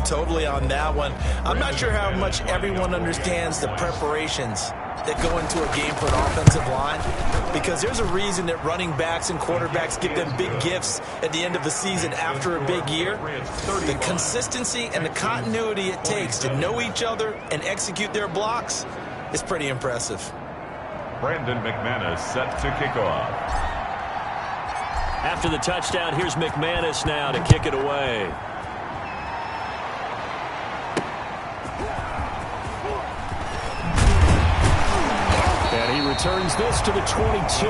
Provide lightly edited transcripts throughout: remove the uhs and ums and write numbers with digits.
totally on that one. I'm not sure how much everyone understands the preparations that go into a game for an offensive line, because there's a reason that running backs and quarterbacks get them big gifts at the end of the season after a big year. The consistency and the continuity it takes to know each other and execute their blocks is pretty impressive. Brandon McManus set to kick off. After the touchdown, here's McManus now to kick it away. And he returns this to the 22.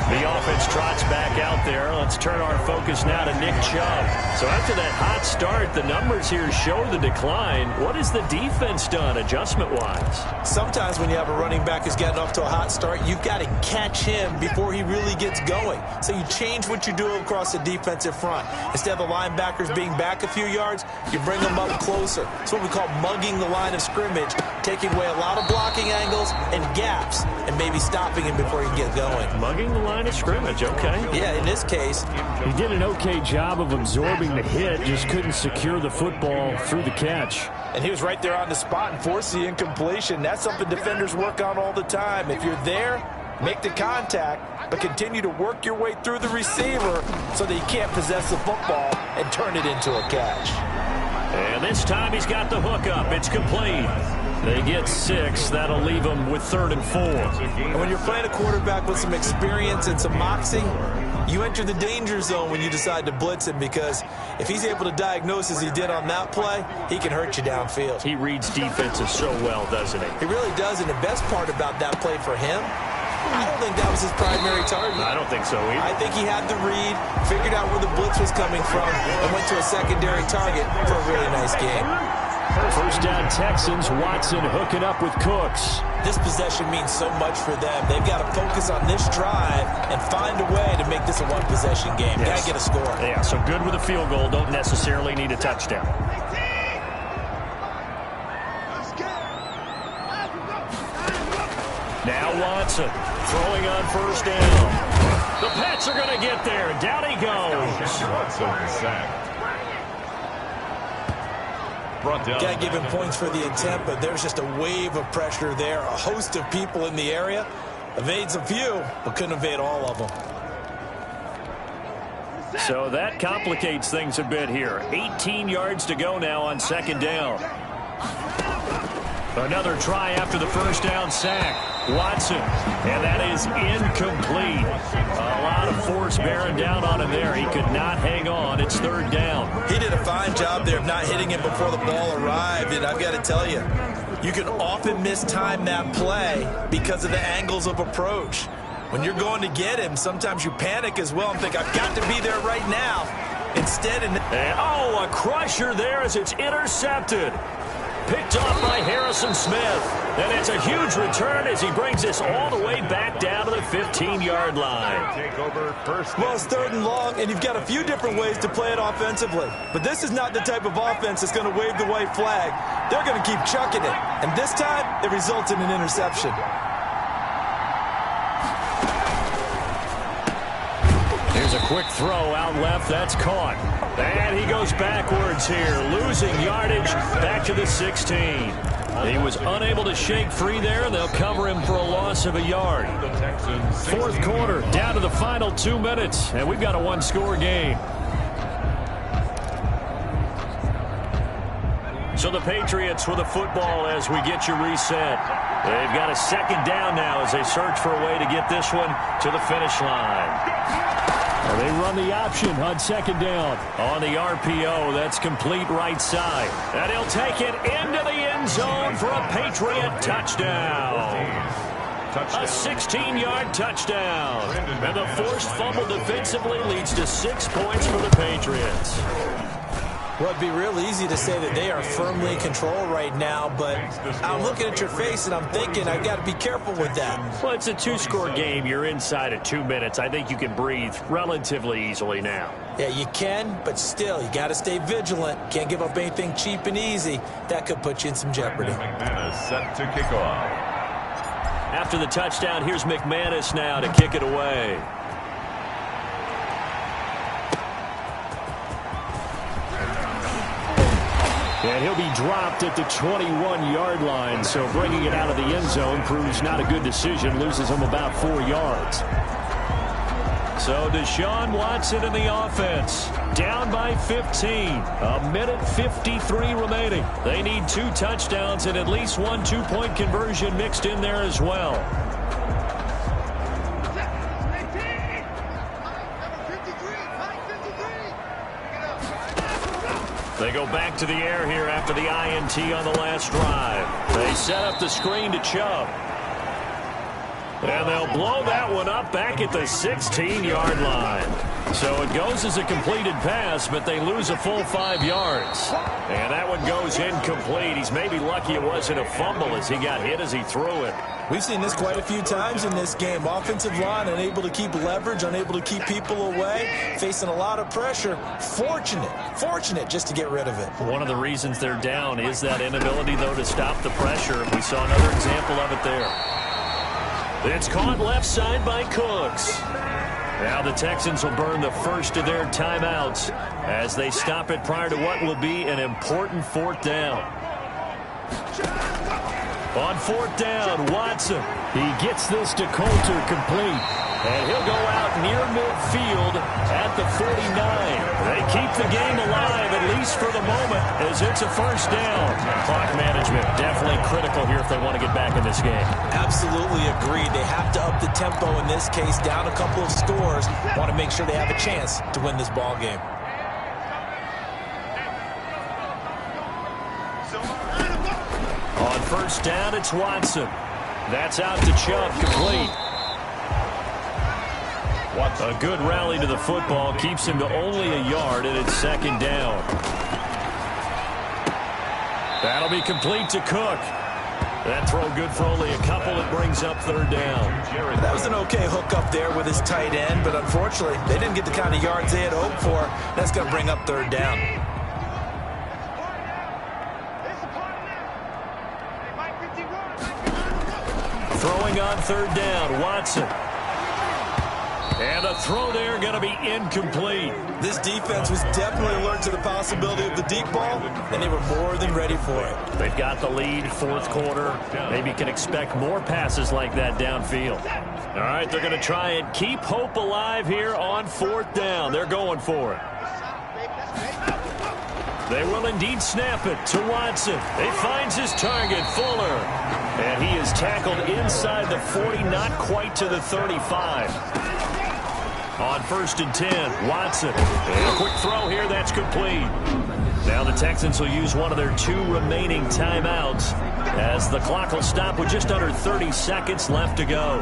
The offense trots back out there. Let's turn our focus now to Nick Chubb. So after that hot start, the numbers here show the decline. What has the defense done adjustment-wise? Sometimes when you have a running back who's getting off to a hot start, you've got to catch him before he really gets going. So you change what you do across the defensive front. Instead of the linebackers being back a few yards, you bring them up closer. It's what we call mugging the line of scrimmage, taking away a lot of blocking angles and gaps, and maybe stopping him before he can get going. Mugging the line of scrimmage, okay. Yeah, in this case, he did an okay job of absorbing the hit, just couldn't secure the football through the catch. And he was right there on the spot and forced the incompletion. That's something defenders work on all the time. If you're there, make the contact, but continue to work your way through the receiver so that he can't possess the football and turn it into a catch. And this time he's got the hook up. It's complete. They get 6. That'll leave them with 3rd and 4. And when you're playing a quarterback with some experience and some moxie, you enter the danger zone when you decide to blitz him, because if he's able to diagnose as he did on that play, he can hurt you downfield. He reads defenses so well, doesn't he? He really does, and the best part about that play for him, I don't think that was his primary target. I don't think so either. I think he had the read, figured out where the blitz was coming from, and went to a secondary target for a really nice game. First down Texans, Watson hooking up with Cooks. This possession means so much for them. They've got to focus on this drive and find a way to make this a one-possession game. Yes. Got to get a score. Yeah, so good with a field goal, don't necessarily need a touchdown. Now Watson throwing on first down. The Pats are going to get there. Down he goes. Watson sacked. Got to give him points for the attempt, but there's just a wave of pressure there. A host of people in the area. Evades a few, but couldn't evade all of them. So that complicates things a bit here. 18 yards to go now on 2nd down. Another try after the first down sack. Watson, and that is incomplete. A lot of force bearing down on him there. He could not hang on. It's 3rd down. He did a fine job there of not hitting him before the ball arrived, and I've got to tell you, you can often mistime that play because of the angles of approach. When you're going to get him, sometimes you panic as well and think, I've got to be there right now. Instead, a crusher there as it's intercepted. Picked off by Harrison Smith. And it's a huge return as he brings this all the way back down to the 15-yard line. Take over first. well, it's 3rd and long, and you've got a few different ways to play it offensively. But this is not the type of offense that's going to wave the white flag. They're going to keep chucking it. And this time, it results in an interception. Here's a quick throw out left. That's caught. And he goes backwards here, losing yardage back to the 16. He was unable to shake free there, and they'll cover him for a loss of a yard. 4th quarter, down to the final 2 minutes, and we've got a one-score game. So the Patriots with a football as we get you reset. They've got a 2nd down now as they search for a way to get this one to the finish line. They run the option on 2nd down. On the RPO, that's complete right side. And he'll take it into the end zone for a Patriot touchdown. A 16-yard touchdown. And the forced fumble defensively leads to 6 points for the Patriots. Well, it'd be real easy to say that they are firmly in control right now, but I'm looking at your face and I'm thinking I've got to be careful with that. Well, it's a 2-score game. You're inside of 2 minutes. I think you can breathe relatively easily now. Yeah, you can, but still, you got to stay vigilant. Can't give up anything cheap and easy. That could put you in some jeopardy. McManus set to kick off. After the touchdown, here's McManus now to kick it away. And he'll be dropped at the 21-yard line, so bringing it out of the end zone proves not a good decision, loses him about 4 yards. So Deshaun Watson in the offense, down by 15. A minute 53 remaining. They need 2 touchdowns and at least 1 two-point conversion mixed in there as well. They go back to the air here after the INT on the last drive. They set up the screen to Chubb. And they'll blow that one up back at the 16-yard line. So it goes as a completed pass, but they lose a full 5 yards. And that one goes incomplete. He's maybe lucky it wasn't a fumble as he got hit as he threw it. We've seen this quite a few times in this game. Offensive line unable to keep leverage, unable to keep people away, facing a lot of pressure. Fortunate just to get rid of it. One of the reasons they're down is that inability, though, to stop the pressure. We saw another example of it there. It's caught left side by Cooks. Now the Texans will burn the first of their timeouts as they stop it prior to what will be an important 4th down. On 4th down, Watson. He gets this to Coulter complete. And he'll go out near midfield at the 49. They keep the game alive, at least for the moment, as it's a first down. Clock management definitely critical here if they want to get back in this game. Absolutely agreed. They have to up the tempo in this case, down a couple of scores. Want to make sure they have a chance to win this ball game. On first down, it's Watson. That's out to Chubb, complete. A good rally to the football keeps him to only a yard, and it's 2nd down. That'll be complete to Cook. That throw good for only a couple. It brings up 3rd down. That was an okay hook up there with his tight end, but unfortunately, they didn't get the kind of yards they had hoped for. That's going to bring up 3rd down. Throwing on 3rd down, Watson. And a throw there going to be incomplete. This defense was definitely alert to the possibility of the deep ball, and they were more than ready for it. They've got the lead, 4th quarter. Maybe can expect more passes like that downfield. All right, they're going to try and keep hope alive here on 4th down. They're going for it. They will indeed snap it to Watson. He finds his target, Fuller. And he is tackled inside the 40, not quite to the 35. On 1st and 10, Watson. And a quick throw here, that's complete. Now the Texans will use one of their 2 remaining timeouts as the clock will stop with just under 30 seconds left to go.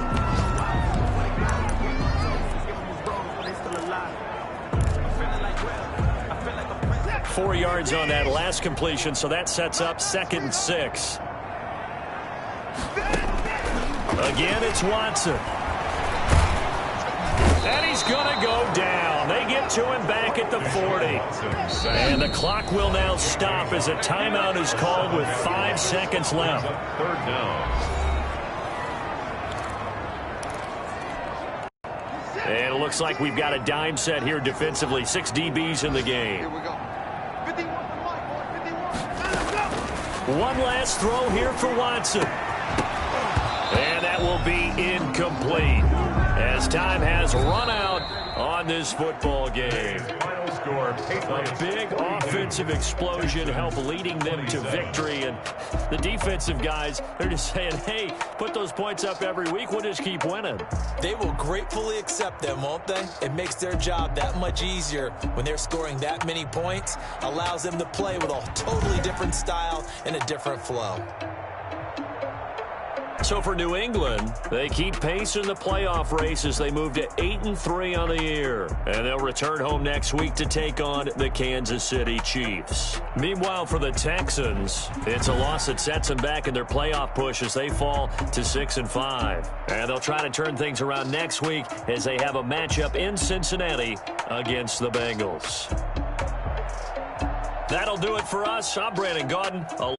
Four yards on that last completion, so that sets up 2nd and 6. Again, it's Watson. And he's going to go down. They get to him back at the 40. And the clock will now stop as a timeout is called with 5 seconds left. 3rd down. And it looks like we've got a dime set here defensively. 6 DBs in the game. One last throw here for Watson. And that will be incomplete as time has run out on this football game. Final score, A big offensive explosion helped leading them to victory. And the defensive guys, they're just saying, hey, put those points up every week. We'll just keep winning. They will gratefully accept them, won't they? It makes their job that much easier when they're scoring that many points. Allows them to play with a totally different style and a different flow. So for New England, they keep pace in the playoff race as they move to 8-3 on the year. And they'll return home next week to take on the Kansas City Chiefs. Meanwhile, for the Texans, it's a loss that sets them back in their playoff push as they fall to 6-5. And they'll try to turn things around next week as they have a matchup in Cincinnati against the Bengals. That'll do it for us. I'm Brandon Gaudin.